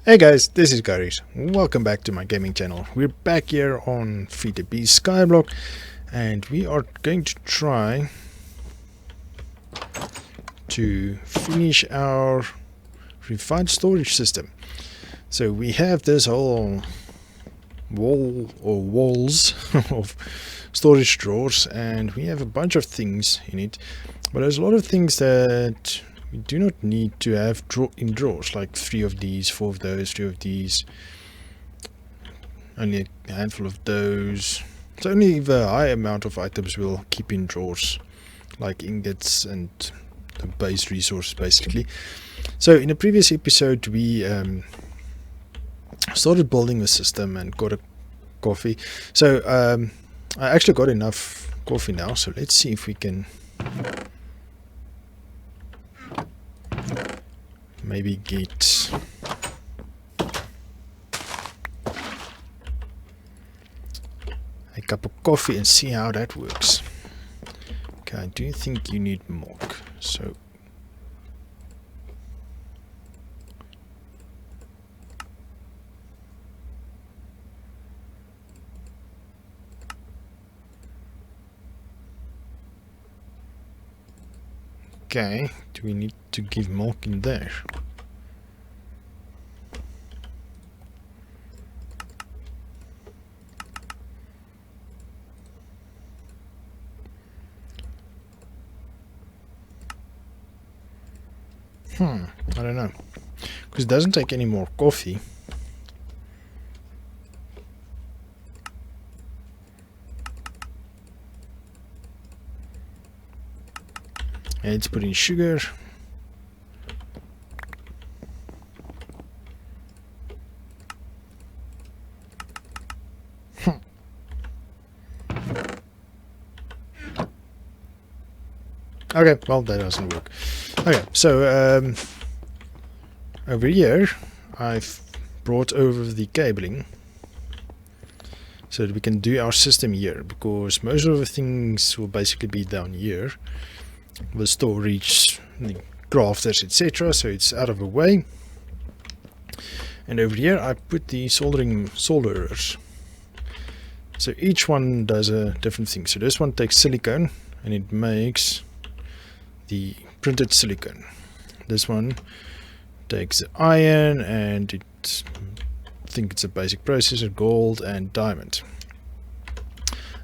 Hey guys, this is Garies. Welcome back to my gaming channel. We're back here on FTB Skyblock and we are going to try to finish our refined storage system. So we have this whole wall or walls of storage drawers and we have a bunch of things in it, but there's a lot of things that we do not need to have in drawers, like 3 of these, 4 of those, 3 of these, only a handful of those. So only the high amount of items we'll keep in drawers, like ingots and the base resources basically. So in a previous episode we started building the system and got a coffee. So I actually got enough coffee now, so let's see if we can maybe get a cup of coffee and see how that works. Okay, I do think you need milk, so okay, do we need to give milk in there? I don't know, because it doesn't take any more coffee. And let's put in sugar. Okay, well that doesn't work. Okay, so over here I've brought over the cabling so that we can do our system here, because most of the things will basically be down here, the storage, the crafters, etc. So it's out of the way. And over here I put the solderers. So each one does a different thing. So this one takes silicone and it makes the printed silicone. This one takes iron and I think it's a basic processor, gold and diamond.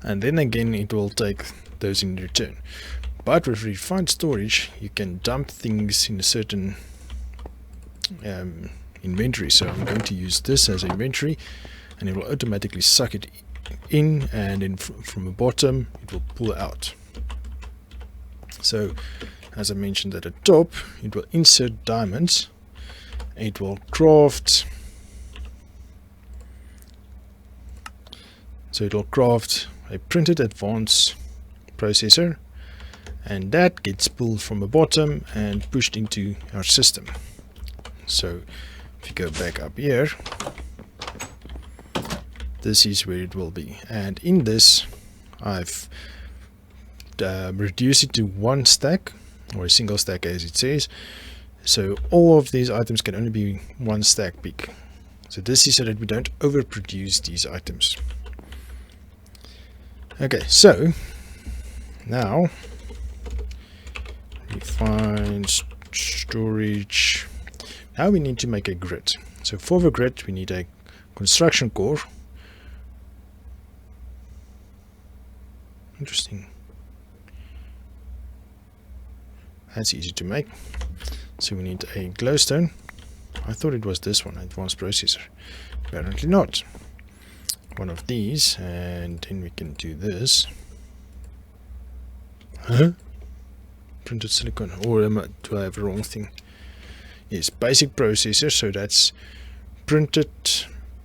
And then again it will take those in return. But with refined storage you can dump things in a certain inventory. So I'm going to use this as inventory and it will automatically suck it in, and then from the bottom it will pull out. So as I mentioned at the top, it will insert diamonds, it will craft, so it will craft a printed advanced processor, and that gets pulled from the bottom and pushed into our system. So if you go back up here, this is where it will be, and in this I've reduced it to 1 stack, or a single stack as it says. So all of these items can only be 1 stack big. So this is so that we don't overproduce these items. Okay, so now refine storage. Now we need to make a grid. So for the grid we need a construction core. Interesting. That's easy to make. So we need a glowstone. I thought it was this one, advanced processor. Apparently not. One of these, and then we can do this. Huh? Printed silicon. Or do I have the wrong thing? Yes, basic processor. So that's printed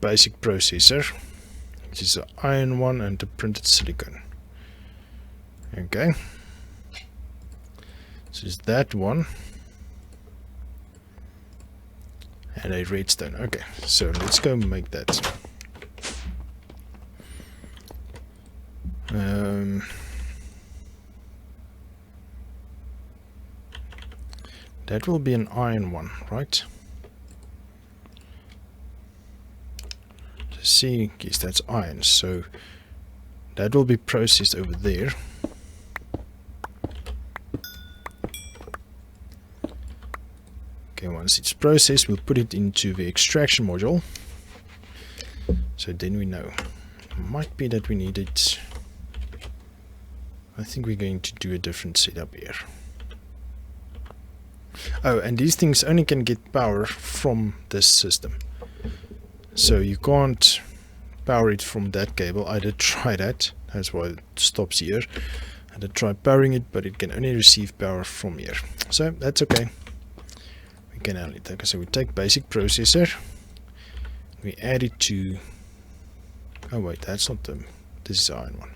basic processor, which is the iron one, and the printed silicon. Okay. So it's that one. And a redstone. Okay, so let's go make that. That will be an iron one, right? see, yes, that's iron, so that will be processed over there. Okay, once it's processed, we'll put it into the extraction module. So then we know. Might be that we need it. I think we're going to do a different setup here. Oh, and these things only can get power from this system. So you can't power it from that cable. I did try that. That's why it stops here. I did try powering it, but it can only receive power from here. So that's okay. We can handle it. Okay, so we take basic processor. We add it to... Oh wait, that's not the... This is the iron one.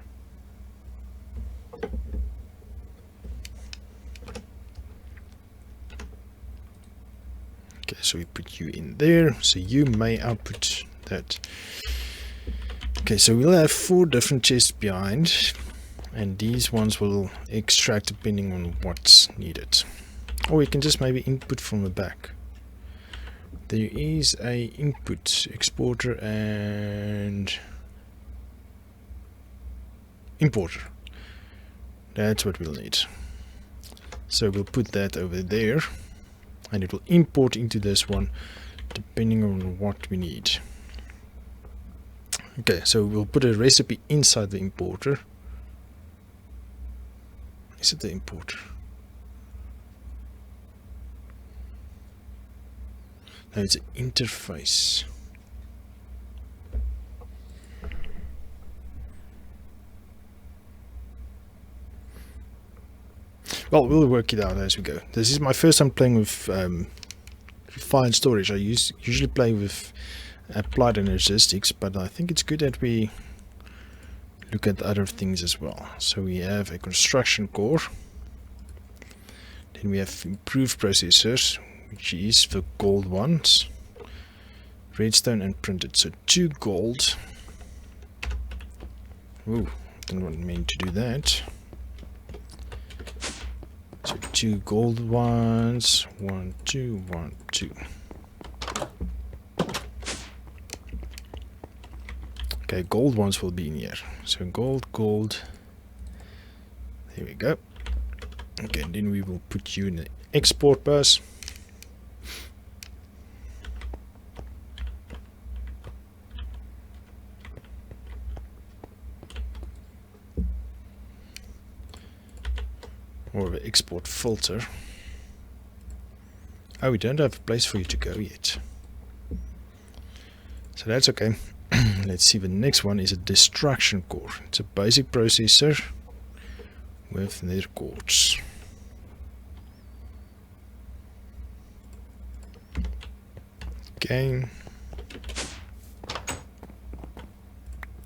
Okay, so we put you in there, so you may output that. Okay, so we'll have 4 different chests behind, and these ones will extract depending on what's needed. Or we can just maybe input from the back. There is a input, exporter and importer. That's what we'll need. So we'll put that over there. And it will import into this one depending on what we need. Okay, so we'll put a recipe inside the importer. Is it the importer? No, it's an interface. Well, we'll work it out as we go. This is my first time playing with file storage. I usually play with applied energistics, but I think it's good that we look at other things as well. So we have a construction core. Then we have improved processors, which is the gold ones. Redstone and printed. So 2 gold. Ooh, didn't mean to do that. So 2 gold ones, 1, 2, 1, 2. Okay, gold ones will be in here. So gold, gold. There we go. Okay, and then we will put you in the export bus. Or the export filter. Oh, we don't have a place for you to go yet. So that's okay. Let's see, the next one is a destruction core. It's a basic processor with their cores. Okay.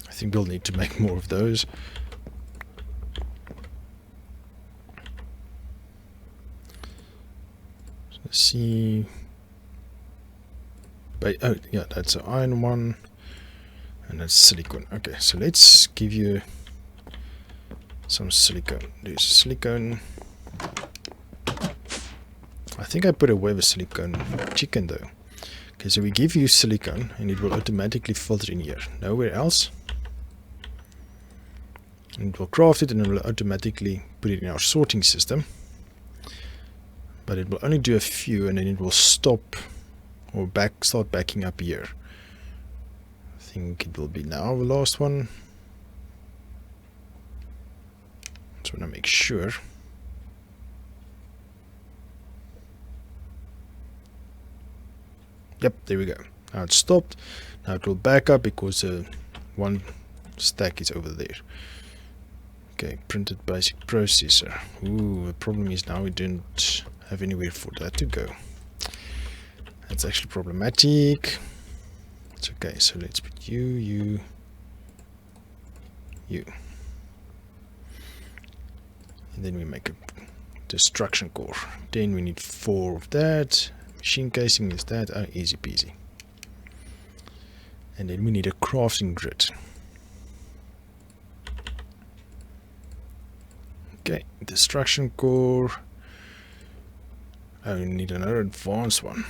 I think we'll need to make more of those. Let's see. Oh, yeah, that's an iron one. And that's silicone. Okay, so let's give you some silicone. There's silicone. I think I put away the silicone chicken though. Okay, so we give you silicone and it will automatically filter in here. Nowhere else. And it will craft it and it will automatically put it in our sorting system. But it will only do a few and then it will stop or start backing up here. I think it will be now the last one. Just want to make sure. Yep, there we go. Now it's stopped. Now it will back up because one stack is over there. Okay, printed basic processor. Ooh, the problem is now we don't have anywhere for that to go. That's actually problematic. It's okay, so let's put you. And then we make a destruction core. Then we need 4 of that. Machine casing is that. Oh, easy peasy. And then we need a crafting grid. Okay, destruction core. Oh, we need another advanced one.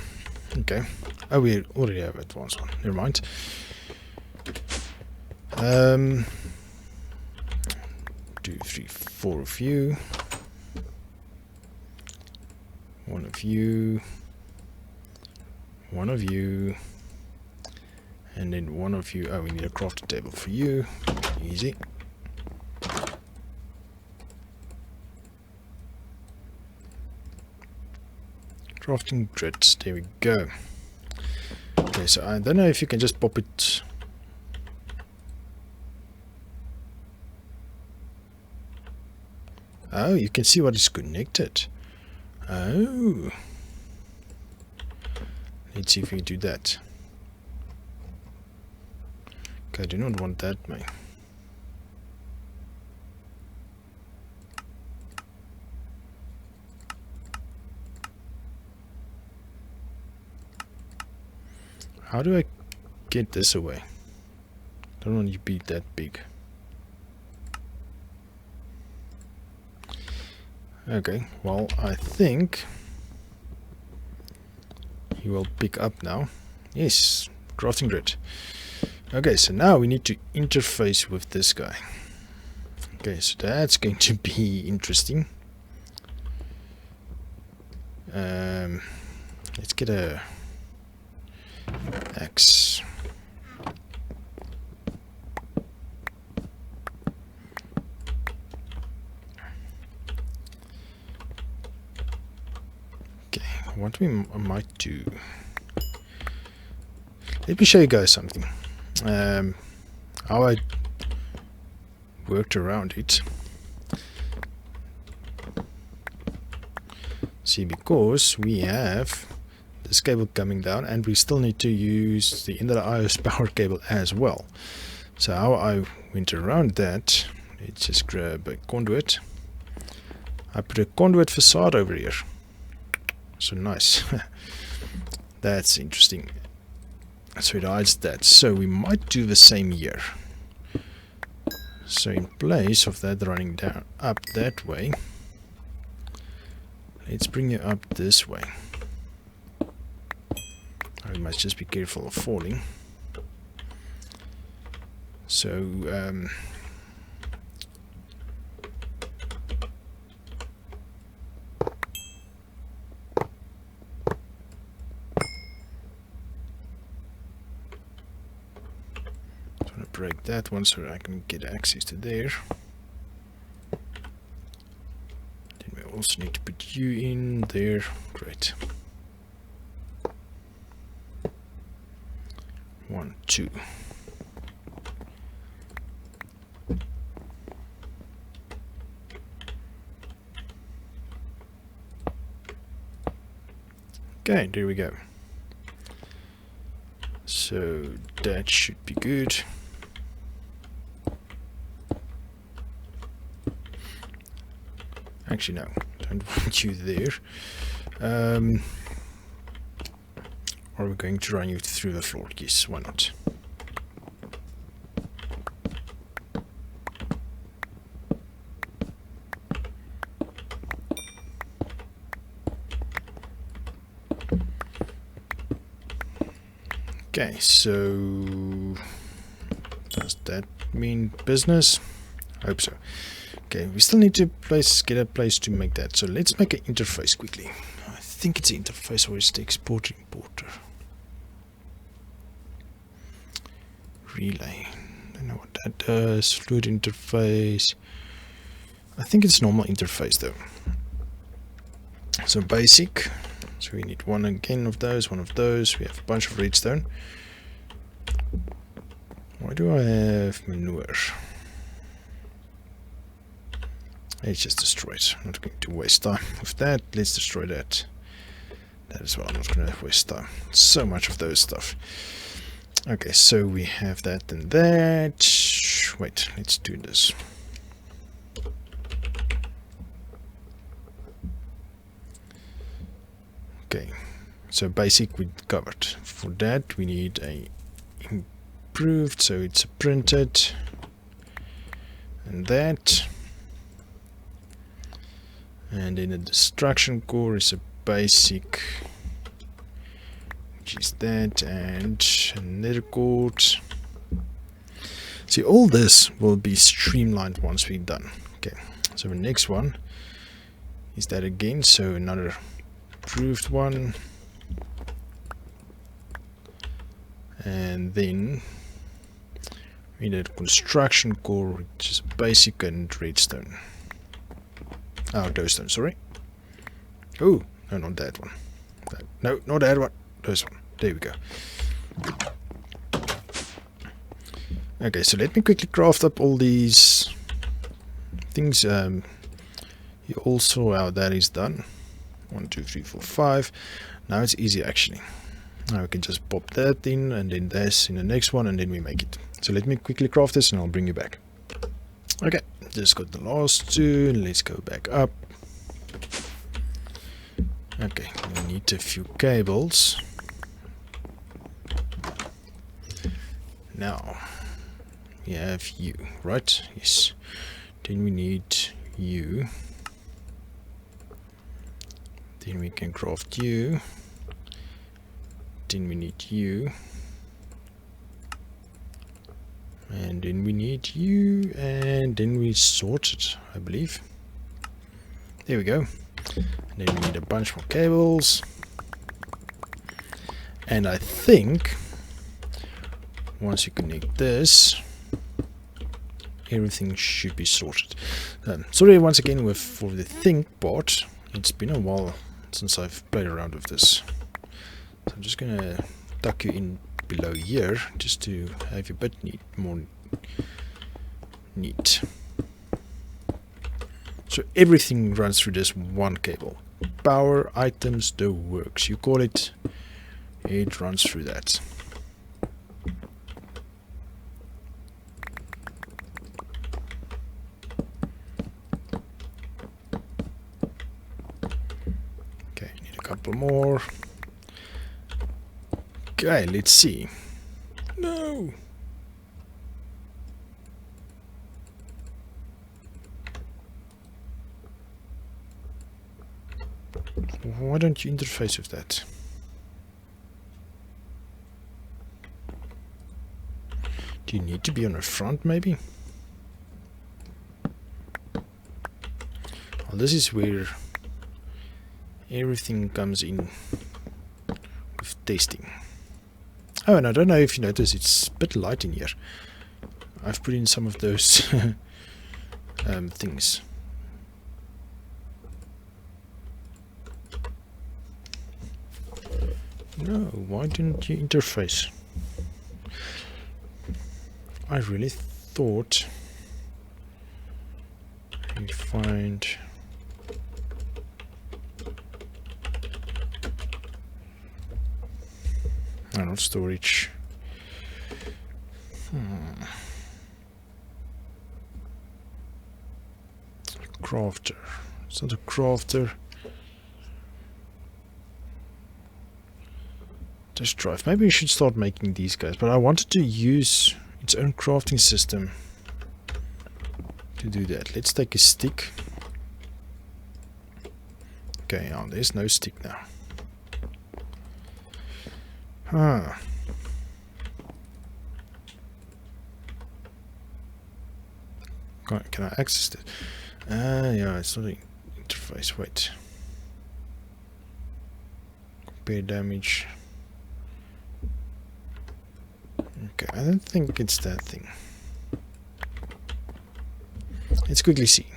Okay. Oh, we already have advanced one. Never mind. 2, 3, 4 of you. One of you. One of you. And then one of you. Oh, we need a crafting table for you. Easy. Crafting grids. There we go. Okay, so I don't know if you can just pop it. Oh, you can see what is connected. Oh. Let's see if we do that. Okay, I do not want that, mate. How do I get this away? Don't want you to be that big. Okay, well, I think he will pick up now. Yes, crafting grid. Okay, so now we need to interface with this guy. Okay, so that's going to be interesting. Let's get a axe. Okay, what we might do. Let me show you guys something. How I worked around it. See, because we have this cable coming down and we still need to use the IOS power cable as well. So how I went around that, let's just grab a conduit. I put a conduit facade over here. So nice. That's interesting. So it hides that. So we might do the same here. So in place of that running down up that way, let's bring you up this way. I must just be careful of falling. So break that one so I can get access to there. Then we also need to put you in there. Great. 1, 2. Okay, there we go. So that should be good. Actually, no, don't want you there. Are we going to run you through the floor? Yes, why not? Okay, so does that mean business? I hope so. Okay, we still need to get a place to make that. So let's make an interface quickly. I think it's an interface or it's the exporter importer. Relay. Don't know what that does. Fluid interface. I think it's normal interface though. So basic. So we need one again of those, one of those. We have a bunch of redstone. Why do I have manure? Let's just destroy it. I'm not going to waste time with that. Let's destroy that. That as well. I'm not going to waste time. So much of those stuff. Okay, so we have that and that. Wait, let's do this. Okay, so basic we covered. For that we need a improved, so it's a printed. And that. And then a destruction core is a basic, which is that, and another code. See, all this will be streamlined once we're done. Okay, so the next one is that again, so another approved one, and then we need a construction core, which is basic and redstone. Glowstone, sorry. Oh, no, not that one. No, not that one. This one. There we go. Okay, so let me quickly craft up all these things. You all saw how that is done. 1, 2, 3, 4, 5. Now it's easy actually. Now we can just pop that in and then this in the next one and then we make it. So let me quickly craft this and I'll bring you back. Okay, just got the last two. Let's go back up. Okay, we need a few cables. Now we have you, right? Yes. Then we need you. Then we can craft you. Then we need you. And then we need you. And then we sort it, I believe. There we go. And then we need a bunch more cables. And I think once you connect this, everything should be sorted. Sorry once again for the think part. It's been a while since I've played around with this. So I'm just gonna tuck you in below here just to have you a bit more neat. So everything runs through this one cable. Power, items, the works. You call it. It runs through that. Okay, need a couple more. Okay, let's see. No. Why don't you interface with that? Do you need to be on the front maybe? Well, this is where everything comes in with testing. Oh, and I don't know if you notice, it's a bit light in here. I've put in some of those things. No, why didn't you interface? I really thought you'd find... Oh, not storage. Crafter. It's not a crafter. Disk drive. Maybe we should start making these guys, but I wanted to use its own crafting system to do that. Let's take a stick. Okay, oh, there's no stick now. Can I access it? Yeah, it's not an interface. Wait. Compare damage. Okay, I don't think it's that thing. Let's quickly see.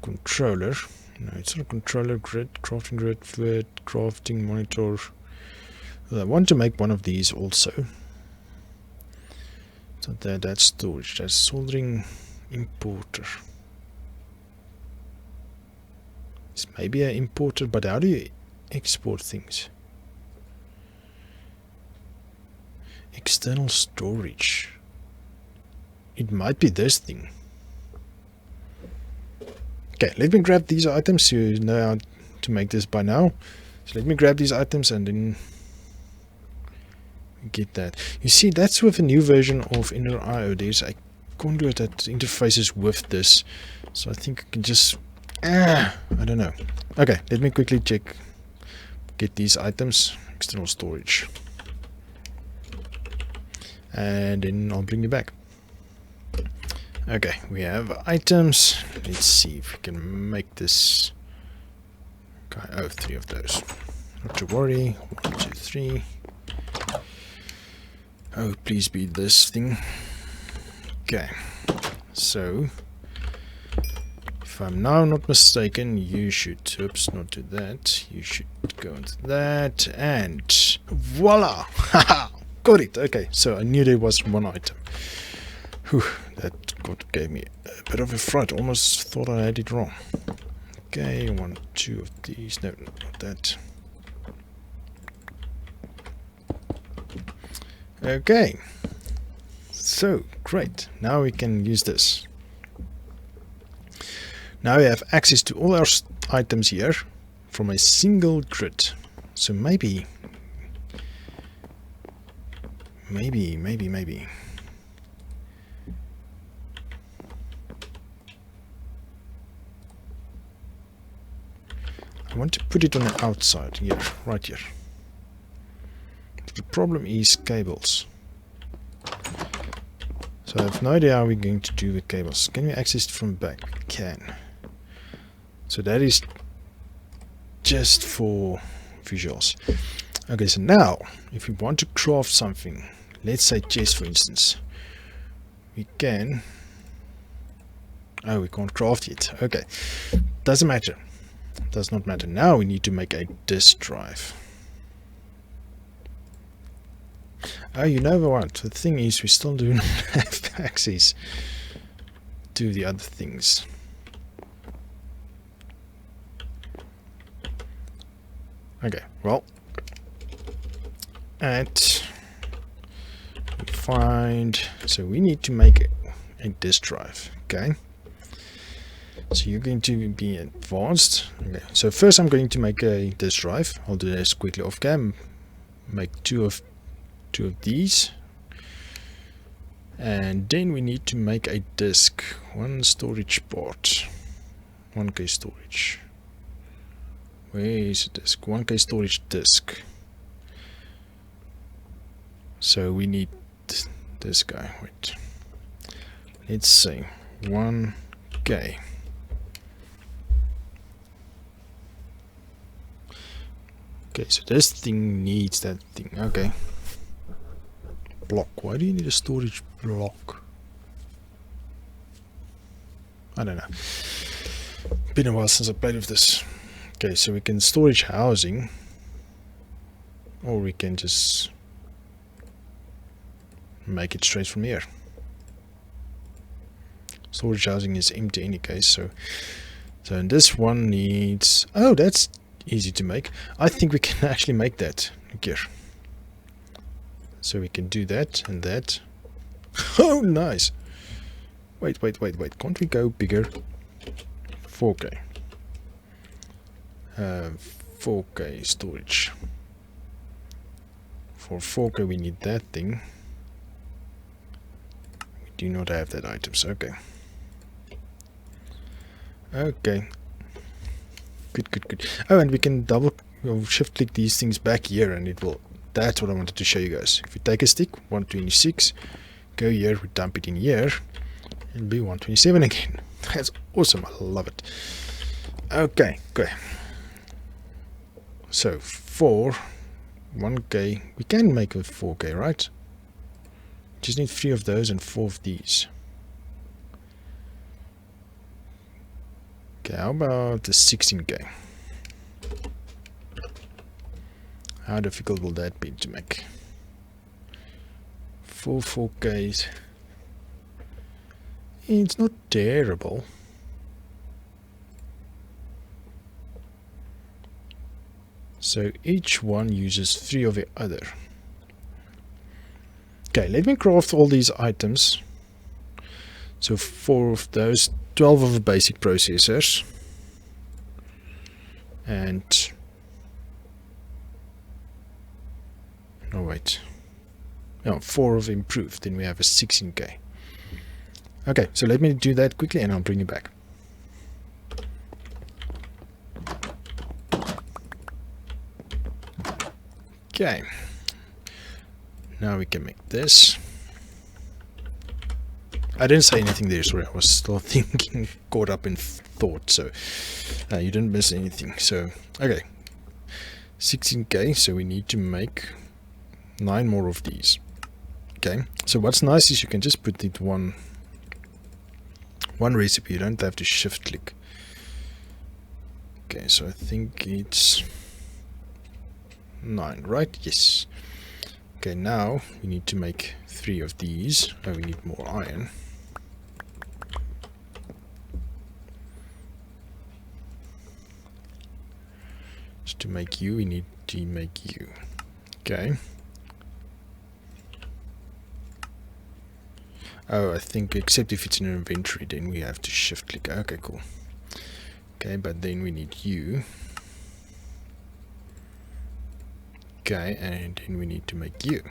Controller. No, it's not a controller. Grid, fluid, crafting monitor. I want to make one of these also. So that's storage. That's soldering importer. It's maybe an importer, but how do you export things? External storage. It might be this thing. Okay, let me grab these items. You know how to make this by now. So let me grab these items and then get that. You see, that's with a new version of Inner IO. There's a conduit that interfaces with this. So I think I can just... I don't know. Okay, let me quickly check. Get these items. External storage. And then I'll bring you back. Okay, we have items. Let's see if we can make this. Okay, oh, 3 of those. Not to worry. 1, 2, 3. Oh, please be this thing. Okay, so if I'm now not mistaken, you should, oops, not do that. You should go into that, and voila! Haha! Got it! Okay, so I knew there was one item. Whew, that gave me a bit of a fright. Almost thought I had it wrong. Okay, 1, 2 of these. No, not that. Okay, so great. Now we can use this. Now we have access to all our items here from a single grid. So maybe. I want to put it on the outside here, right here. The problem is cables. So I have no idea how we're going to do the cables. Can we access it from back? We can. So that is just for visuals. Okay, so now if we want to craft something, let's say chest for instance, we can. Oh, we can't craft it. Okay, doesn't matter. Does not matter. Now we need to make a disk drive. Oh, you know what? The thing is, we still do not have access to the other things. Okay, well, and find. So we need to make a disk drive. Okay. So you're going to be advanced. Okay. So first, I'm going to make a disk drive. I'll do this quickly off cam. Make two of these, and then we need to make a disk. One storage port. 1K storage. Where is the disk? 1K storage disk. So we need this guy. Wait. Let's say 1K. Okay, so this thing needs that thing. Okay. Block. Why do you need a storage block? I don't know. Been a while since I played with this. Okay, so we can storage housing, or we can just make it straight from here. Storage housing is empty in any case, so and this one needs. Oh, that's easy to make. I think we can actually make that here. So we can do that and that. Oh, nice. Wait. Can't we go bigger? 4K. 4K storage. For 4K we need that thing. We do not have that items. Okay. Okay. Good. Oh, and we can double or shift click these things back here, and it will. That's what I wanted to show you guys. If you take a stick, 126, go here, we dump it in here, it'll be 127 again. That's awesome. I love it. Okay, great. So 1K, we can make a 4K, right? Just need 3 of those and 4 of these. Okay, how about the 16K? How difficult will that be to make? 4Ks. It's not terrible. So each one uses 3 of the other. Okay, let me craft all these items. So 4 of those, 12 of the basic processors, and oh wait, no, 4 of improved. Then we have a 16K. Okay, so let me do that quickly and I'll bring you back. Okay, now we can make this. I didn't say anything there, sorry, I was still thinking, caught up in thought, so you didn't miss anything. So, okay, 16k, so we need to make 9 more of these. Okay, so what's nice is you can just put it one recipe, you don't have to shift click. Okay, so I think it's 9, right? Yes. Okay, now we need to make 3 of these. Oh, we need more iron. So to make you, we need to make you. Okay. Oh, I think except if it's in an inventory, then we have to shift click. Okay, cool. Okay, but then we need you. Okay, and then we need to make you.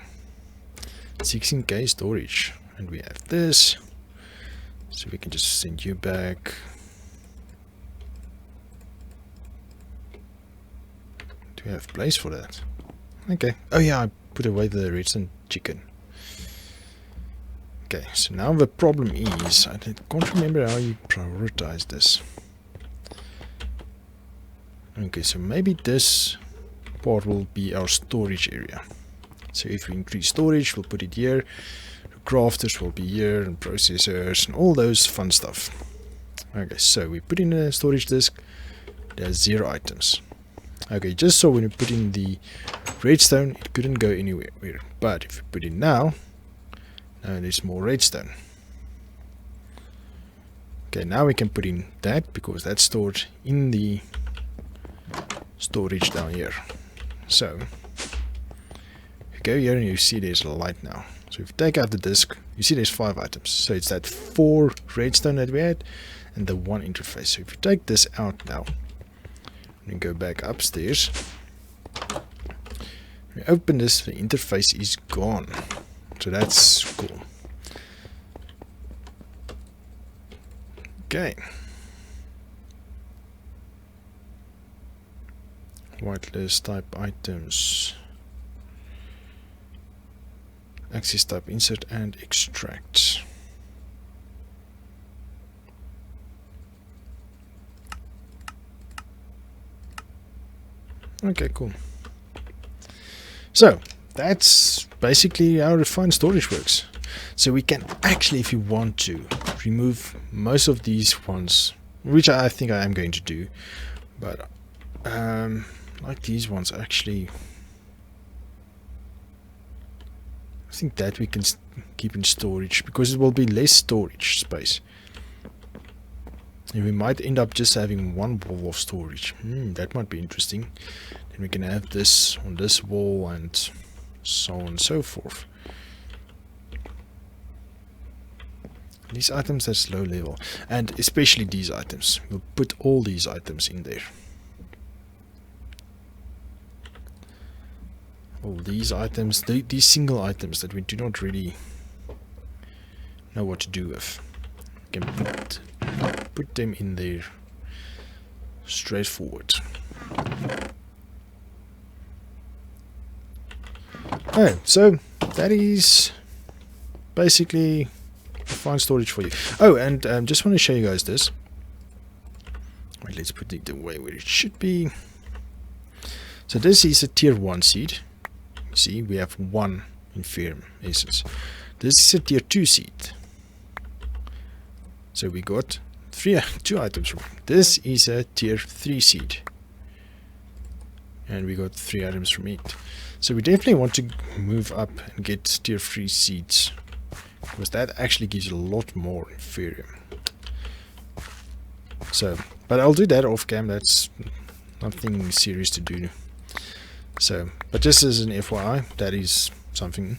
16k storage, and we have this, so we can just send you back. Do we have place for that? Okay. Oh yeah, I put away the redstone chicken. Okay, so now the problem is, I can't remember how you prioritize this. Okay, so maybe this part will be our storage area. So if we increase storage, we'll put it here. The crafters will be here, and processors, and all those fun stuff. Okay, so we put in a storage disk. There's 0 items. Okay, just so when we put in the redstone, it couldn't go anywhere. But if we put in now there's more redstone. Okay, now we can put in that because that's stored in the storage down here. So you go here and you see there's a light now. So if you take out the disk, you see there's 5 items. So it's that 4 redstone that we had and the 1 interface. So if you take this out now and go back upstairs, we open this, the interface is gone. So that's cool. Okay. Whitelist type items. Access type insert and extract. Okay, cool. So that's basically how refined storage works. So we can actually, if you want to, remove most of these ones, which I think I am going to do, but like these ones actually, I think that we can keep in storage because it will be less storage space. And we might end up just having one wall of storage. That might be interesting. Then we can have this on this wall and so on and so forth. These items, that's low level, and especially these items. We'll put all these items in there. All these items, these single items that we do not really know what to do with. We can put them in there straightforward. Alright, so that is basically fine storage for you. Oh, and just want to show you guys this. Wait, let's put it away where it should be. So this is a tier 1 seed. You see, we have 1 inferior essence. This is a tier 2 seed. So we got 2 items from it. This is a tier 3 seed. And we got 3 items from it. So we definitely want to move up and get tier 3 seeds, because that actually gives you a lot more inferior. So, but I'll do that off cam. That's nothing serious to do. So, but just as an FYI, that is something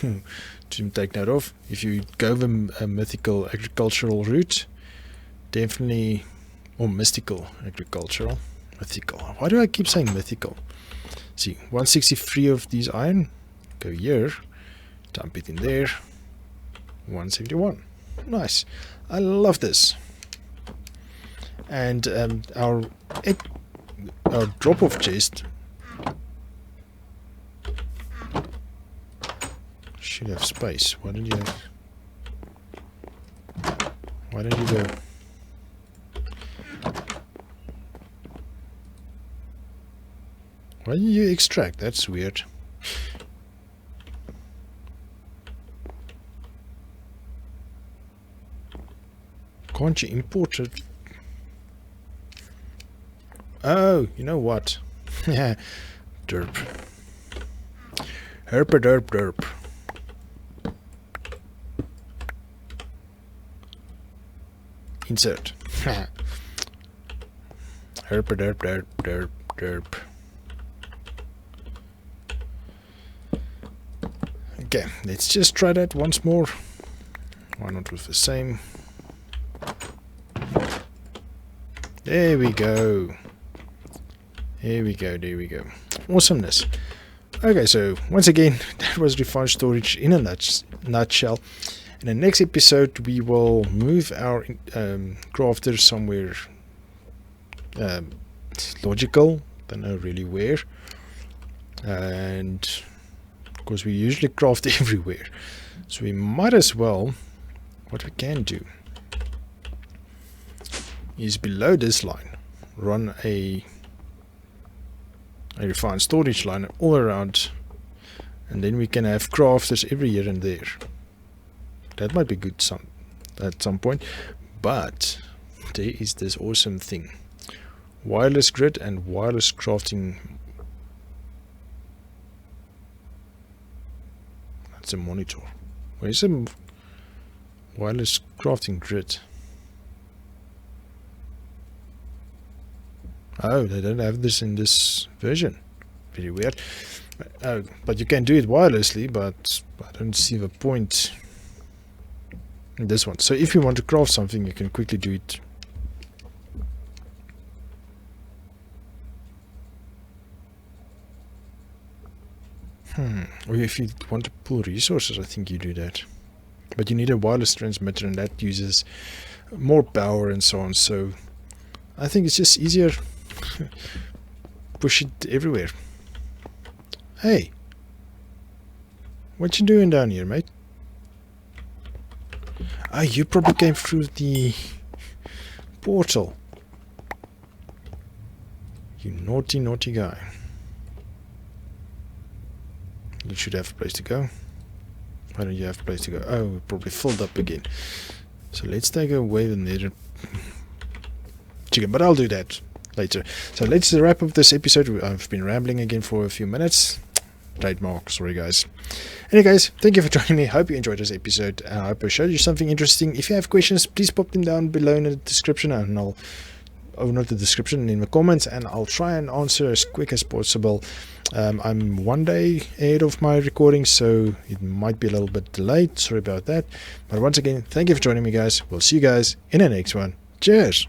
to take note of. If you go the mythical agricultural route, definitely, or mystical agricultural, mythical. Why do I keep saying mythical? See, 163 of these iron. Go here, dump it in there. 171. Nice. I love this. And our drop-off chest should have space. Why don't you have? Why don't you go? Why didn't you extract? That's weird. Can't you import it? Oh, you know what? Yeah, derp. Herper derp derp. Insert. Herper derp derp derp derp. Okay, let's just try that once more. Why not with the same? There we go. There we go, there we go. Awesomeness. Okay, so once again, that was refined storage in a nutshell. In the next episode, we will move our crafter somewhere logical. Don't know really where. And of course, we usually craft everywhere. So we might as well, what we can do is below this line, run a refined storage line all around, and then we can have crafters every here and there. That might be good at some point, but there is this awesome thing: wireless grid and wireless crafting. That's a monitor. Where's a wireless crafting grid? Oh, they don't have this in this version. Very weird. But you can do it wirelessly, but I don't see the point in this one. So if you want to craft something, you can quickly do it. Or if you want to pull resources, I think you do that. But you need a wireless transmitter, and that uses more power and so on. So I think it's just easier. Push it everywhere. Hey, what you doing down here, mate? Ah, you probably came through the portal. You naughty, naughty guy. You should have a place to go. Why don't you have a place to go? Oh, we're probably filled up again. So let's take away the nether chicken, but I'll do that later. So let's wrap up this episode. I've been rambling again for a few minutes. Trademark, sorry guys. Anyway guys, thank you for joining me. Hope you enjoyed this episode. I hope I showed you something interesting. If you have questions, please pop them down below in the description, and I'll not the description, in the comments, and I'll try and answer as quick as possible. I'm 1 day ahead of my recording, so it might be a little bit delayed. Sorry about that. But once again, thank you for joining me guys. We'll see you guys in the next one. Cheers.